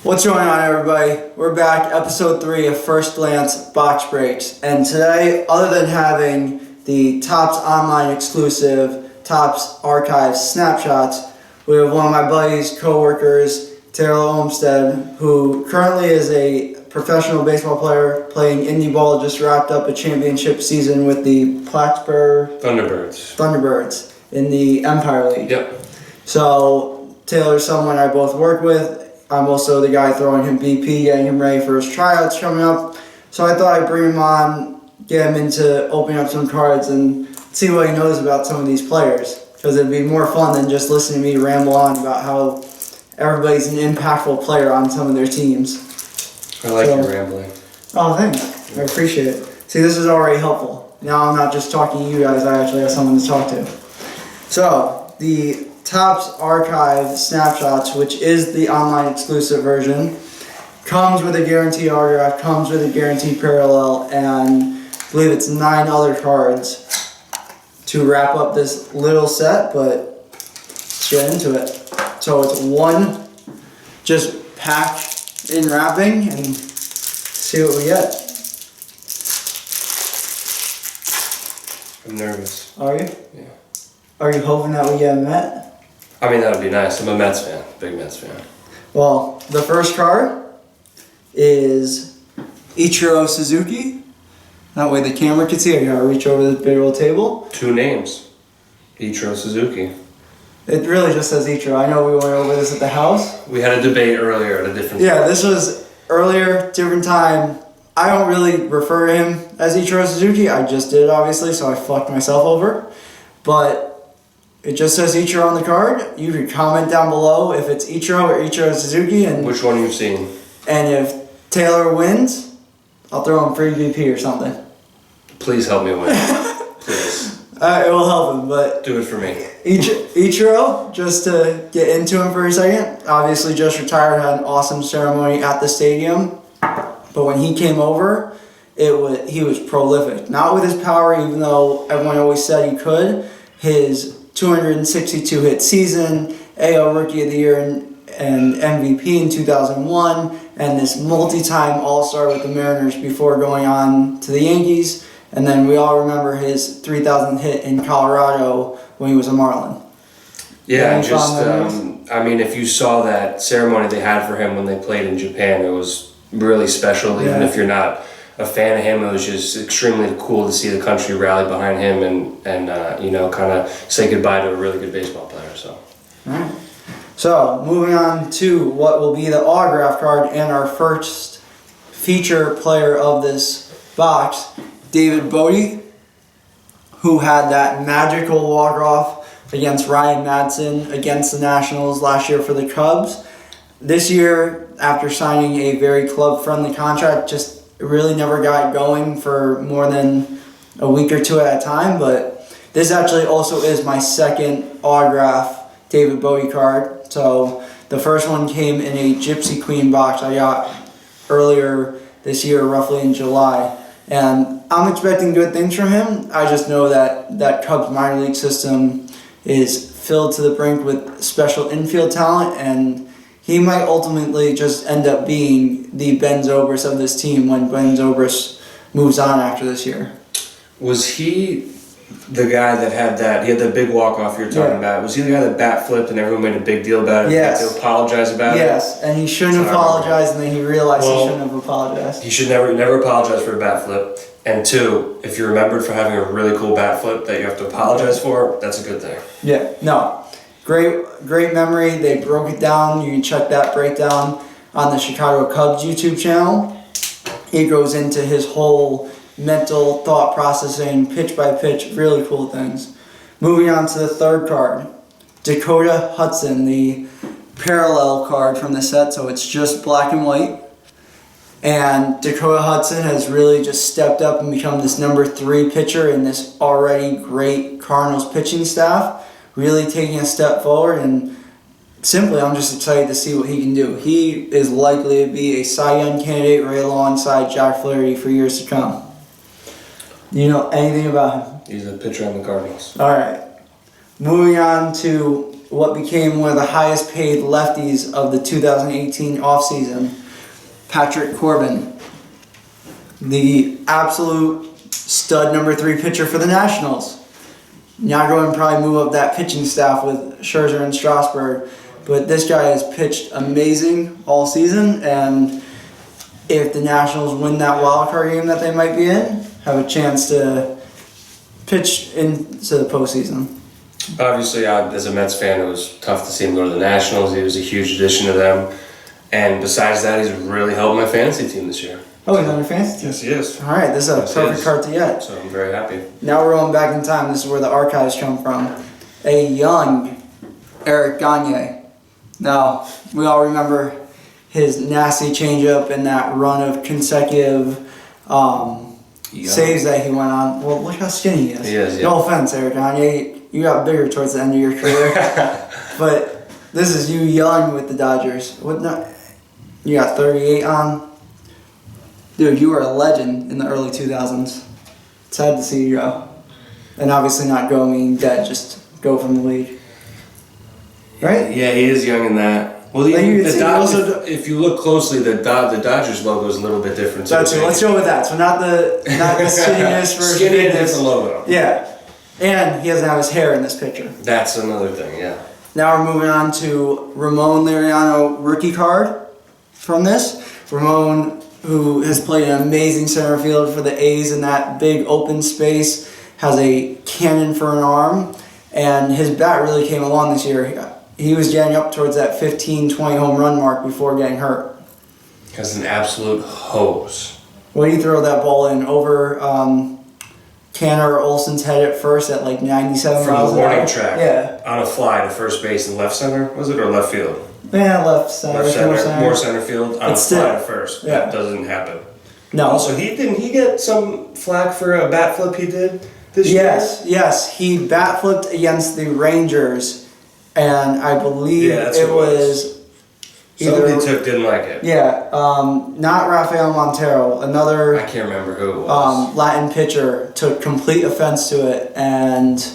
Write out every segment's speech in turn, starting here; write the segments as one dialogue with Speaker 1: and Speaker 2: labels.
Speaker 1: What's going on, everybody? We're back, episode 3 of First Glance Box Breaks. And today, other than having the Topps online exclusive Topps Archive Snapshots, we have one of my buddies, co-workers, Taylor Olmstead, who currently is a professional baseball player playing indie ball, just wrapped up a championship season with the Plattsburgh Thunderbirds in the Empire League.
Speaker 2: Yep.
Speaker 1: So Taylor's someone I both work with. I'm also the guy throwing him BP, getting him ready for his tryouts coming up. So I thought I'd bring him on, get him into opening up some cards and see what he knows about some of these players. Because it'd be more fun than just listening to me ramble on about how everybody's an impactful player on some of their teams.
Speaker 2: I like your rambling.
Speaker 1: Oh, thanks. I appreciate it. See, this is already helpful. Now I'm not just talking to you guys, I actually have someone to talk to. So, the Topps Archive Snapshots, which is the online exclusive version, comes with a guaranteed autograph, comes with a guaranteed parallel, and I believe it's 9 other cards to wrap up this little set, but let's get into it. So it's one just packed in wrapping and see what we get.
Speaker 2: I'm nervous.
Speaker 1: Are you?
Speaker 2: Yeah.
Speaker 1: Are you hoping that we get a Met?
Speaker 2: I mean, that would be nice. I'm a Mets fan. Big Mets fan.
Speaker 1: Well, the first card is Ichiro Suzuki. That way the camera can see. I gotta reach over this big old table.
Speaker 2: 2 names. Ichiro Suzuki.
Speaker 1: It really just says Ichiro. I know we went over this at the house.
Speaker 2: We had a debate earlier at a different
Speaker 1: Yeah,
Speaker 2: time.
Speaker 1: this was earlier, different time. I don't really refer to him as Ichiro Suzuki. I just did, obviously, so I fucked myself over. But it just says Ichiro on the card. You can comment down below if it's Ichiro or Ichiro Suzuki. And
Speaker 2: which one you've seen?
Speaker 1: And if Taylor wins, I'll throw him free VP or something.
Speaker 2: Please help me win. Please.
Speaker 1: It will help him, but
Speaker 2: do it for me.
Speaker 1: Ichiro, just to get into him for a second, obviously just retired, had an awesome ceremony at the stadium. But when he came over, he was prolific. Not with his power, even though everyone always said he could. His 262 hit season, AL Rookie of the Year and MVP in 2001, and this multi-time All-Star with the Mariners before going on to the Yankees. And then we all remember his 3,000 hit in Colorado when he was a Marlin.
Speaker 2: Yeah, just, I mean, if you saw that ceremony they had for him when they played in Japan, it was really special. Even if you're not a fan of him, it was just extremely cool to see the country rally behind him and you know, kind of say goodbye to a really good baseball player. So.
Speaker 1: All right. So moving on to what will be the autograph card and our first feature player of this box, David Bodie, who had that magical walk-off against Ryan Madsen against the Nationals last year for the Cubs. This year, after signing a very club-friendly contract, just really never got going for more than a week or 2 at a time. But this actually also is my second autograph David Bodie card. So the first one came in a Gypsy Queen box I got earlier this year, roughly in July. And I'm expecting good things from him. I just know that Cubs minor league system is filled to the brink with special infield talent, and he might ultimately just end up being the Ben Zobrist of this team when Ben Zobrist moves on after this year.
Speaker 2: Was he the guy that had the big walk-off you're talking about? Was he the guy that bat flipped and everyone made a big deal about it?
Speaker 1: Yes.
Speaker 2: Had to apologize about it?
Speaker 1: Yes, and he shouldn't apologize, and then he realized he shouldn't have apologized.
Speaker 2: He should never apologize for a bat flip. And 2, if you're remembered for having a really cool bat flip that you have to apologize for, that's a good thing.
Speaker 1: Yeah, no. Great memory. They broke it down. You can check that breakdown on the Chicago Cubs YouTube channel. He goes into his whole mental thought processing, pitch by pitch, really cool things. Moving on to the third card, Dakota Hudson, the parallel card from the set, so it's just black and white. And Dakota Hudson has really just stepped up and become this number 3 pitcher in this already great Cardinals pitching staff. Really taking a step forward, and simply I'm just excited to see what he can do. He is likely to be a Cy Young candidate right alongside Jack Flaherty for years to come. Do you know anything about him?
Speaker 2: He's a pitcher on the Cardinals.
Speaker 1: All right. Moving on to what became one of the highest paid lefties of the 2018 offseason, Patrick Corbin. The absolute stud number 3 pitcher for the Nationals. Now going to probably move up that pitching staff with Scherzer and Strasburg. But this guy has pitched amazing all season, and if the Nationals win that wild card game that they might be in, have a chance to pitch into the postseason.
Speaker 2: Obviously, as a Mets fan, it was tough to see him go to the Nationals. He was a huge addition to them. And besides that, he's really helped my fantasy team this year.
Speaker 1: Oh, he's on your fantasy team?
Speaker 2: Yes, he is.
Speaker 1: All right, this is a perfect card to get.
Speaker 2: So I'm very happy.
Speaker 1: Now we're going back in time. This is where the archives come from. A young Eric Gagne. Now, we all remember his nasty changeup and that run of consecutive saves that he went on. Well, look how skinny he is.
Speaker 2: He is, yeah.
Speaker 1: No offense, Eric Gagne. You got bigger towards the end of your career. But this is you young with the Dodgers. You got 38 on. Dude, you were a legend in the early 2000s. It's sad to see you go. And obviously not go meaning dead, just go from the league. Right?
Speaker 2: Yeah, he is young in that. Well, if you look closely, the Dodgers logo is a little bit different.
Speaker 1: That's it. Let's go with that. So not the skinniness versus
Speaker 2: skinny and different logo.
Speaker 1: Yeah. And he doesn't have his hair in this picture.
Speaker 2: That's another thing, yeah.
Speaker 1: Now we're moving on to Ramon Laureano rookie card from this. Ramon, who has played an amazing center field for the A's in that big open space, has a cannon for an arm, and his bat really came along this year. He was getting up towards that 15-20 home run mark before getting hurt.
Speaker 2: Has an absolute hose.
Speaker 1: When he throw that ball in over Tanner Olson's head at first at like 97
Speaker 2: from
Speaker 1: miles
Speaker 2: the
Speaker 1: an hour.
Speaker 2: warning track.
Speaker 1: Yeah.
Speaker 2: On a fly to first base and left center, was it, or left field?
Speaker 1: Yeah, left center.
Speaker 2: More center field on a fly to first.
Speaker 1: Yeah.
Speaker 2: That doesn't happen.
Speaker 1: No.
Speaker 2: Also, didn't he get some flack for a bat flip he did this year?
Speaker 1: Yes. He bat flipped against the Rangers, and I believe it was
Speaker 2: somebody didn't like it.
Speaker 1: Yeah, not Rafael Montero. Another.
Speaker 2: I can't remember who it was.
Speaker 1: Latin pitcher took complete offense to it, and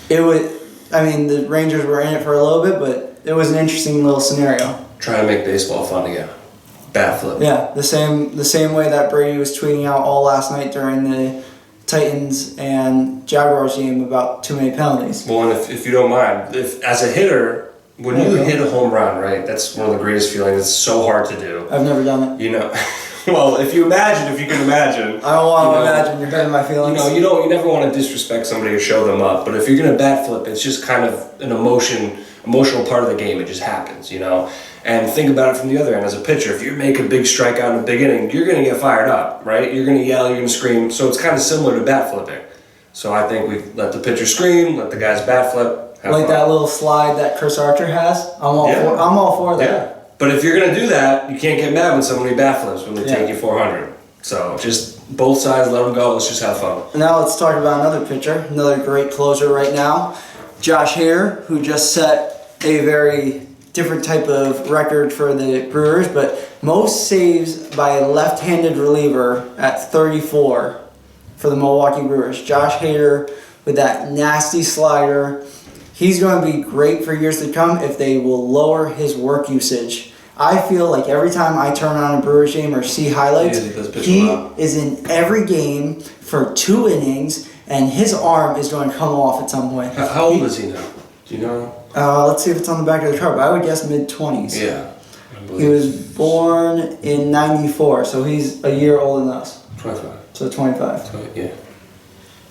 Speaker 1: it was. I mean, the Rangers were in it for a little bit, but it was an interesting little scenario.
Speaker 2: Trying to make baseball fun again. Bat flip.
Speaker 1: Yeah, the same way that Brady was tweeting out all last night during the Titans and Jaguars game about too many penalties.
Speaker 2: Well, and if you don't mind, if as a hitter, when you hit a home run, right, that's one of the greatest feelings. It's so hard to do.
Speaker 1: I've never done it.
Speaker 2: You know, well, if you can imagine.
Speaker 1: I don't want to imagine. You're hurting my feelings.
Speaker 2: You never want to disrespect somebody or show them up. But if you're gonna bat flip, it's just kind of an emotional part of the game. It just happens, And think about it from the other end as a pitcher. If you make a big strikeout in the big inning, you're going to get fired up, right? You're going to yell, you're going to scream. So it's kind of similar to bat flipping. So I think we let the pitcher scream, let the guys bat flip.
Speaker 1: Like that little slide that Chris Archer has. I'm all for that.
Speaker 2: Yeah. But if you're going to do that, you can't get mad when somebody bat flips when they take you 400. So just both sides, let them go. Let's just have fun.
Speaker 1: Now let's talk about another pitcher, another great closer right now, Josh Hader, who just set a very different type of record for the Brewers, but most saves by a left-handed reliever at 34 for the Milwaukee Brewers. Josh Hader with that nasty slider. He's going to be great for years to come if they will lower his work usage. I feel like every time I turn on a Brewers game or see highlights, he is in every game for 2 innings, and his arm is going to come off at some point.
Speaker 2: How old is he now? Do you know?
Speaker 1: Let's see if it's on the back of the card, but I would guess mid-20s.
Speaker 2: Yeah.
Speaker 1: He was born in 94, so he's a year older than us.
Speaker 2: 25.
Speaker 1: So 25.
Speaker 2: Yeah.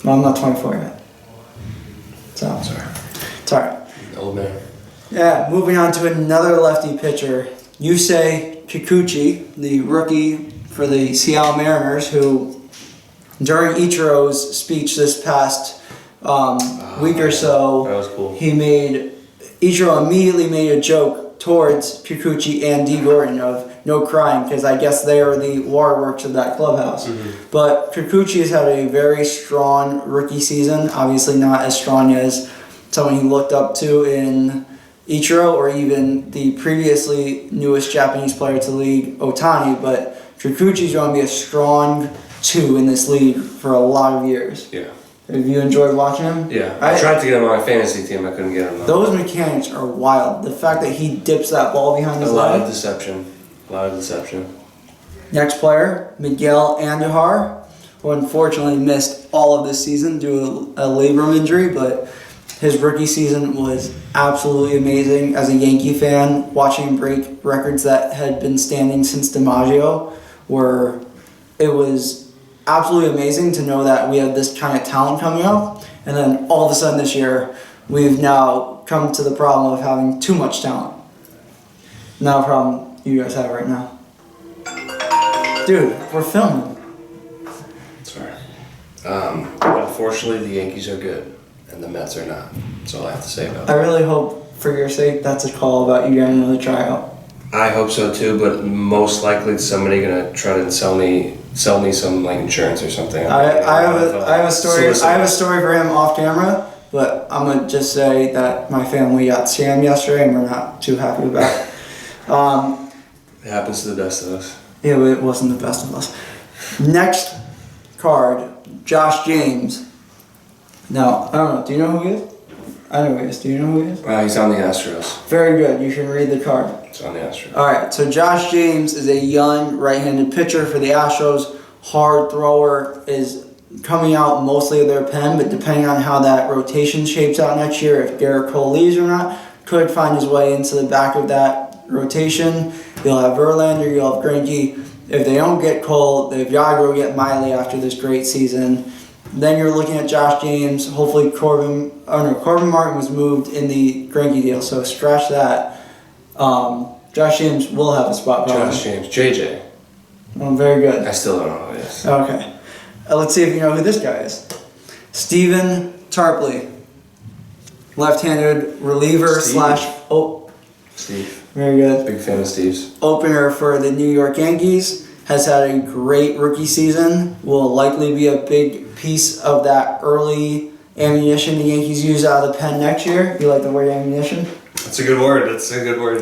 Speaker 1: No, I'm not 24 yet. So.
Speaker 2: Sorry.
Speaker 1: It's alright.
Speaker 2: Old man.
Speaker 1: Yeah, moving on to another lefty pitcher. Yusei Kikuchi, the rookie for the Seattle Mariners, who during Ichiro's speech this past week or so,
Speaker 2: that was cool.
Speaker 1: Ichiro immediately made a joke towards Kikuchi and D. Gordon of no crying, because I guess they are the waterworks of that clubhouse. Mm-hmm. But Kikuchi has had a very strong rookie season, obviously not as strong as someone he looked up to in Ichiro or even the previously newest Japanese player to the league, Otani, but Kikuchi's going to be a strong 2 in this league for a lot of years.
Speaker 2: Yeah.
Speaker 1: Have you enjoyed watching him?
Speaker 2: Yeah, I tried to get him on my fantasy team. I couldn't get him.
Speaker 1: Those mechanics are wild. The fact that he dips that ball behind his leg.
Speaker 2: A lot of deception.
Speaker 1: Next player, Miguel Andujar, who unfortunately missed all of this season due to a labrum injury, but his rookie season was absolutely amazing. As a Yankee fan, watching him break records that had been standing since DiMaggio, it was absolutely amazing to know that we have this kind of talent coming up. And then all of a sudden this year, we've now come to the problem of having too much talent. Not a problem you guys have right now. Dude, we're filming.
Speaker 2: Sorry. Unfortunately, the Yankees are good, and the Mets are not. That's all I have to say about
Speaker 1: I
Speaker 2: that.
Speaker 1: really hope, for your sake, that's a call about you getting another tryout.
Speaker 2: I hope so too, but most likely somebody gonna try to sell me some like insurance or something.
Speaker 1: I have a story for him off camera, but I'm gonna just say that my family got scammed yesterday, and we're not too happy about it.
Speaker 2: It happens to the best of us.
Speaker 1: Yeah, but it wasn't the best of us. Next card, Josh James. Now, I don't know. Do you know who he is? I know who he is. Do you know who he is?
Speaker 2: He's on the Astros.
Speaker 1: Very good. You can read the card.
Speaker 2: It's on the Astros.
Speaker 1: All right. So Josh James is a young right-handed pitcher for the Astros. Hard thrower, is coming out mostly of their pen, but depending on how that rotation shapes out next year, if Garrett Cole leaves or not, could find his way into the back of that rotation. You'll have Verlander, you'll have Greinke. If they don't get Cole, if Yagro get Miley after this great season, then you're looking at Josh James. Hopefully Corbin Martin was moved in the Greinke deal, so scratch that. Josh James will have a spot.
Speaker 2: Josh James, JJ.
Speaker 1: Oh, very good.
Speaker 2: I still don't know who it is.
Speaker 1: Okay. Let's see if you know who this guy is. Stephen Tarpley. Left-handed reliever
Speaker 2: Steve.
Speaker 1: Very good.
Speaker 2: Big fan of Steve's.
Speaker 1: Opener for the New York Yankees. Has had a great rookie season. Will likely be a big piece of that early ammunition the Yankees use out of the pen next year. You like the word ammunition?
Speaker 2: That's a good word.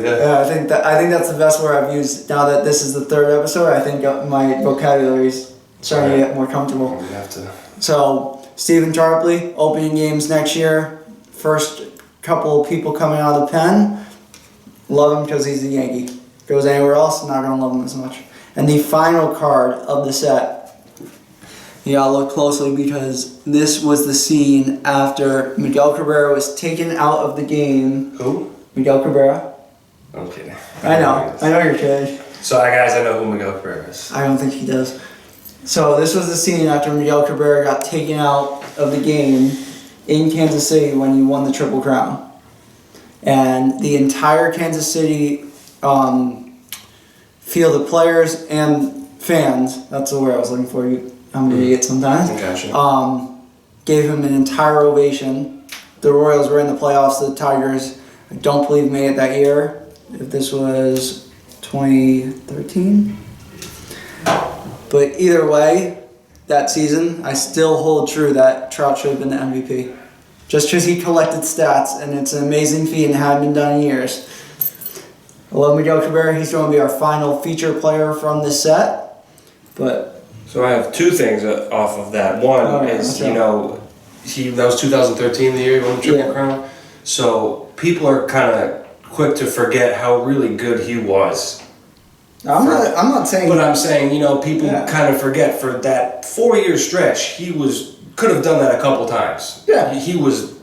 Speaker 2: Yeah.
Speaker 1: Yeah, I think that's the best word I've used. Now that this is the third episode, I think my vocabulary is starting to get more comfortable.
Speaker 2: We have to.
Speaker 1: So, Stephen Tarpley, opening games next year. First couple of people coming out of the pen. Love him because he's a Yankee. Goes anywhere else, not going to love him as much. And the final card of the set, you gotta look closely because this was the scene after Miguel Cabrera was taken out of the game.
Speaker 2: Who?
Speaker 1: Miguel Cabrera.
Speaker 2: I'm kidding.
Speaker 1: I know you're kidding.
Speaker 2: Sorry guys, I know who Miguel Cabrera is.
Speaker 1: I don't think he does. So this was the scene after Miguel Cabrera got taken out of the game in Kansas City when he won the Triple Crown. And the entire Kansas City field of players and fans, that's the word I was looking for, I'm an idiot sometimes,
Speaker 2: Gotcha.
Speaker 1: gave him an entire ovation. The Royals were in the playoffs, the Tigers, I don't believe, made it that year. If this was 2013. But either way, that season, I still hold true that Trout should have been the MVP. Just because he collected stats, and it's an amazing feat and hadn't been done in years. I love Miguel Cabrera. He's going to be our final feature player from this set. But
Speaker 2: So I have two things off of that. One is, that was 2013, the year he won the Triple Crown. So people are kind of quick to forget how really good he was.
Speaker 1: I'm not saying...
Speaker 2: But I'm saying, people kind of forget for that 4-year stretch, he could have done that a couple times.
Speaker 1: Yeah.
Speaker 2: He was...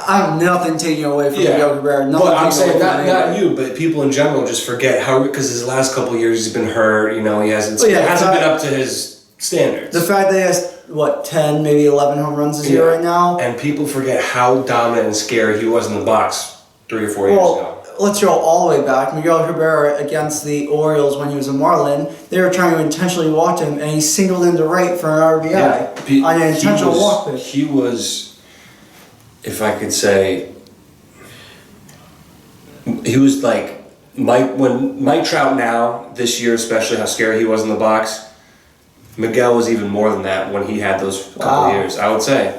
Speaker 1: I'm nothing taking away from Miguel Cabrera.
Speaker 2: But I'm saying not you, but people in general just forget how, because his last couple of years he's been hurt. He hasn't been up to his standards.
Speaker 1: The fact that he has 10, maybe 11 home runs this year right now,
Speaker 2: and people forget how dominant and scary he was in the box 3 or 4 years ago.
Speaker 1: Let's go all the way back. Miguel Cabrera against the Orioles when he was a Marlin, they were trying to intentionally walk him, and he singled into right for an RBI on an intentional walk pitch.
Speaker 2: He was. If I could say, he was like when Mike Trout now, this year especially, how scary he was in the box, Miguel was even more than that when he had those couple of years. I would say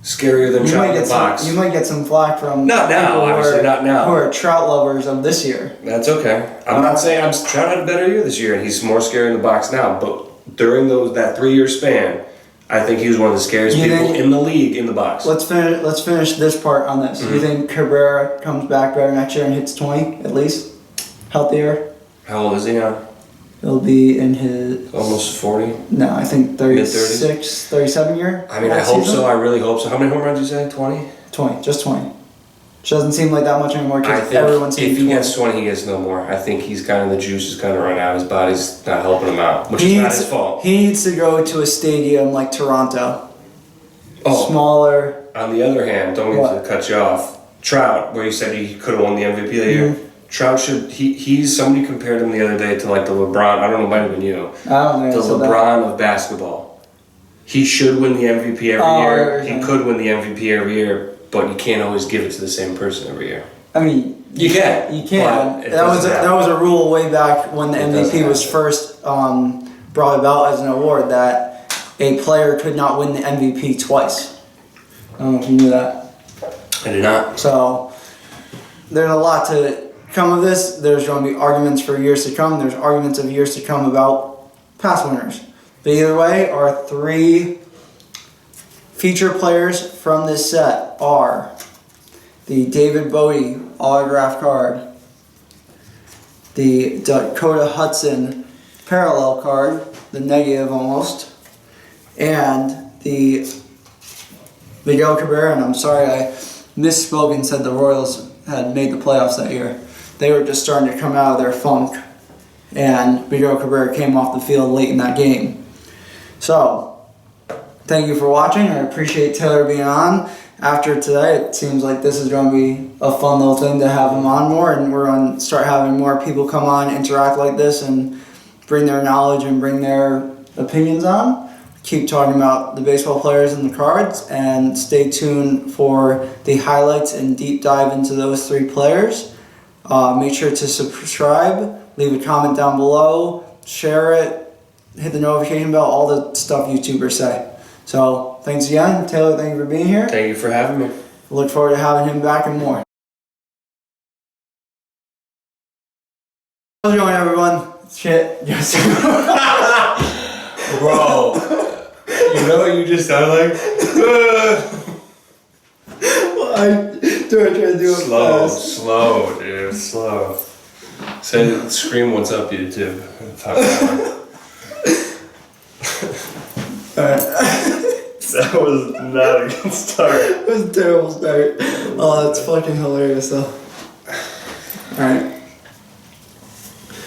Speaker 2: scarier than Trout in the box.
Speaker 1: You might get some flack from
Speaker 2: not now, obviously not now.
Speaker 1: Who are Trout lovers of this year.
Speaker 2: That's okay. I'm not saying Trout had a better year this year, and he's more scary in the box now. But during that 3-year span, I think he was one of the scariest people in the league in the box.
Speaker 1: Let's finish this part on this. You think Cabrera comes back better next year and hits 20 at least? Healthier?
Speaker 2: How old is he now?
Speaker 1: He'll be in his...
Speaker 2: Almost 40?
Speaker 1: No, I think 36,
Speaker 2: Mid-30s?
Speaker 1: 37 year.
Speaker 2: I mean, I hope so. I really hope so. How many home runs did you say? 20?
Speaker 1: 20, just 20. Which doesn't seem like that much anymore
Speaker 2: I
Speaker 1: because
Speaker 2: think
Speaker 1: everyone's
Speaker 2: if he gets 20, he gets no more. I think he's kind of, the juice is kind of run out. His body's not helping him out, which is not his fault.
Speaker 1: He needs to go to a stadium like Toronto.
Speaker 2: Oh.
Speaker 1: Smaller.
Speaker 2: On the other hand, don't mean to cut you off. Trout, where you said he could have won the MVP that year. Trout should, somebody compared him the other day to like the LeBron, I don't know, it might have been you.
Speaker 1: I don't think
Speaker 2: the LeBron of basketball. He should win the MVP every year. He could win the MVP every year, but you can't always give it to the same person every year.
Speaker 1: I mean,
Speaker 2: you can.
Speaker 1: You can. That was a rule way back when the MVP was first brought about as an award that a player could not win the MVP twice. I don't know if you knew that.
Speaker 2: I did not.
Speaker 1: So there's a lot to come of this. There's going to be arguments for years to come. There's arguments of years to come about past winners. But either way, our three feature players from this set are the David Bowie autograph card, the Dakota Hudson parallel card, the negative almost, and the Miguel Cabrera. And I'm sorry I misspoke and said the Royals had made the playoffs that year. They were just starting to come out of their funk, and Miguel Cabrera came off the field late in that game. So, thank you for watching. I appreciate Taylor being on. After today, it seems like this is going to be a fun little thing to have him on more, and we're going to start having more people come on, interact like this, and bring their knowledge and bring their opinions on. Keep talking about the baseball players and the cards, and stay tuned for the highlights and deep dive into those three players. Make sure to subscribe, leave a comment down below, share it, hit the notification bell, all the stuff YouTubers say. So, thanks again. Taylor, thank you for being here.
Speaker 2: Thank you for having me.
Speaker 1: Look forward to having him back and more. How's it going, everyone? Shit. Yes.
Speaker 2: Bro, you know what you just sound like?
Speaker 1: Well, I try to do it fast.
Speaker 2: Slow, dude, slow. Say, scream what's up, you too.
Speaker 1: Alright.
Speaker 2: That was not a good start.
Speaker 1: It was a terrible start. Oh, that's fucking hilarious though. Alright.